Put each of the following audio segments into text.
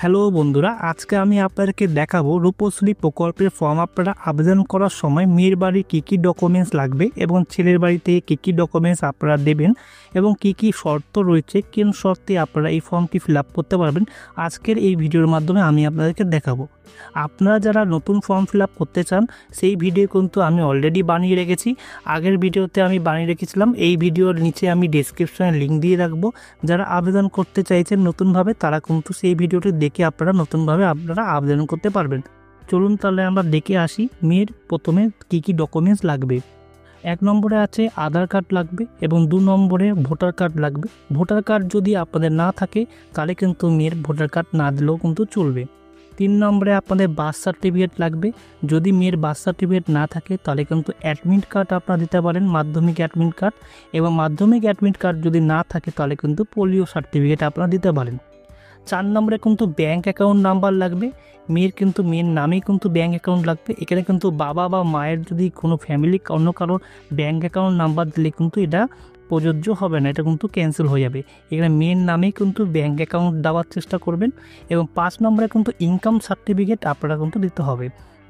Hello বন্ধুরা, আজকে আমি আপনাদেরকে দেখাবো রূপশ্রী প্রকল্পের ফর্ম আপনারা আবেদন করার সময় মেয়ের বাড়ির কী কী ডকুমেন্টস লাগবে এবং ছেলের বাড়িতে কী কী ডকুমেন্টস আপনারা দেবেন এবং কী কী শর্ত রয়েছে, কোন শর্তে আপনারা এই ফর্মটি ফিল আপ করতে পারবেন। আজকের এই ভিডিওর মাধ্যমে আমি আপনাদেরকে দেখাবো। আপনারা যারা নতুন ফর্ম ফিল আপ করতে চান সেই ভিডিও কিন্তু আমি অলরেডি বানিয়ে রেখেছি। আগের ভিডিওতে আমি বানিয়ে রেখেছিলাম, এই ভিডিওর নিচে আমি ডেসক্রিপশনে লিঙ্ক দিয়ে রাখবো। যারা আবেদন করতে চাইছেন নতুনভাবে তারা কিন্তু সেই ভিডিওটি দেখে আপনারা নতুনভাবে আবেদন করতে পারবেন। চলুন তাহলে আমরা দেখে আসি মেয়ের প্রথমে কী কী ডকুমেন্টস লাগবে। 1 নম্বরে আছে আধার কার্ড লাগবে এবং 2 নম্বরে ভোটার কার্ড লাগবে। ভোটার কার্ড যদি আপনাদের না থাকে তাহলে কিন্তু মেয়ের ভোটার কার্ড না দিলেও কিন্তু চলবে। 3 নম্বরে আপনাদের বার্থ সার্টিফিকেট লাগবে। যদি মেয়ের বার্থ সার্টিফিকেট না থাকে তাহলে কিন্তু অ্যাডমিট কার্ড আপনারা দিতে পারেন, মাধ্যমিক অ্যাডমিট কার্ড। এবং মাধ্যমিক অ্যাডমিট কার্ড যদি না থাকে তাহলে কিন্তু পোলিও সার্টিফিকেট আপনারা দিতে পারেন। 4 নম্বরে কিন্তু ব্যাঙ্ক অ্যাকাউন্ট নাম্বার লাগবে। মেয়ের কিন্তু মেয়ের নামেই কিন্তু ব্যাঙ্ক অ্যাকাউন্ট লাগবে। এখানে কিন্তু বাবা বা মায়ের যদি কোনো ফ্যামিলি অন্য কারোর ব্যাঙ্ক অ্যাকাউন্ট নাম্বার দিলে কিন্তু এটা প্রযোজ্য হবে না, এটা কিন্তু ক্যান্সেল হয়ে যাবে। এখানে মেয়ের নামেই কিন্তু ব্যাঙ্ক অ্যাকাউন্ট দেওয়ার চেষ্টা করবেন। এবং 5 নম্বরে কিন্তু ইনকাম সার্টিফিকেট আপনারা কিন্তু দিতে হবে।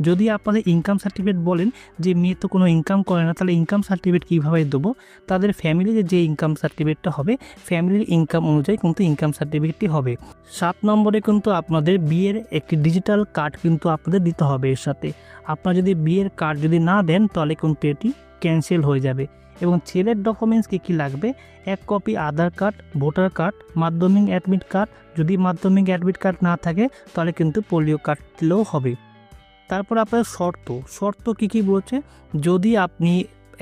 যদি আপনাদের ইনকাম সার্টিফিকেট বলেন যে মেয়ে তো কোনো ইনকাম করে না, তাহলে ইনকাম সার্টিফিকেট কীভাবে দেবো? তাদের ফ্যামিলির যে ইনকাম সার্টিফিকেটটা হবে ফ্যামিলির ইনকাম অনুযায়ী কিন্তু ইনকাম সার্টিফিকেটটি হবে। 7 নম্বরে কিন্তু আপনাদের বিয়ের একটি ডিজিটাল কার্ড কিন্তু আপনাদের দিতে হবে এর সাথে। আপনারা যদি বিয়ের কার্ড যদি না দেন তাহলে কিন্তু এটি ক্যান্সেল হয়ে যাবে। এবং ছেলের ডকুমেন্টস কী লাগবে? 1 কপি আধার কার্ড, ভোটার কার্ড, মাধ্যমিক অ্যাডমিট কার্ড। যদি মাধ্যমিক অ্যাডমিট কার্ড না থাকে তাহলে কিন্তু পোলিও কার্ড দিলেও হবে। তারপর আপনার শর্ত কী বলছে? যদি আপনি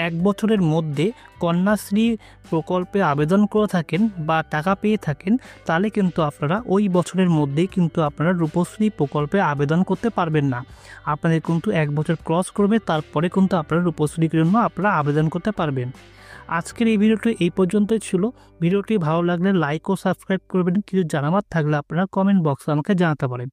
1 বছরের মধ্যে কন্যাশ্রী প্রকল্পে আবেদন করে থাকেন বা টাকা পেয়ে থাকেন তাহলে কিন্তু আপনারা ওই বছরের মধ্যেই কিন্তু আপনারা রূপশ্রী প্রকল্পে আবেদন করতে পারবেন না। আপনাদের কিন্তু 1 বছর ক্রস করবে, তারপরে কিন্তু আপনারা রূপশ্রীর জন্য আপনারা আবেদন করতে পারবেন। আজকের এই ভিডিওটি এই পর্যন্তই ছিল। ভিডিওটি ভালো লাগলে লাইক ও সাবস্ক্রাইব করবেন। কিছু জানাবার থাকলে আপনারা কমেন্ট বক্সে আমাকে জানাতে পারেন।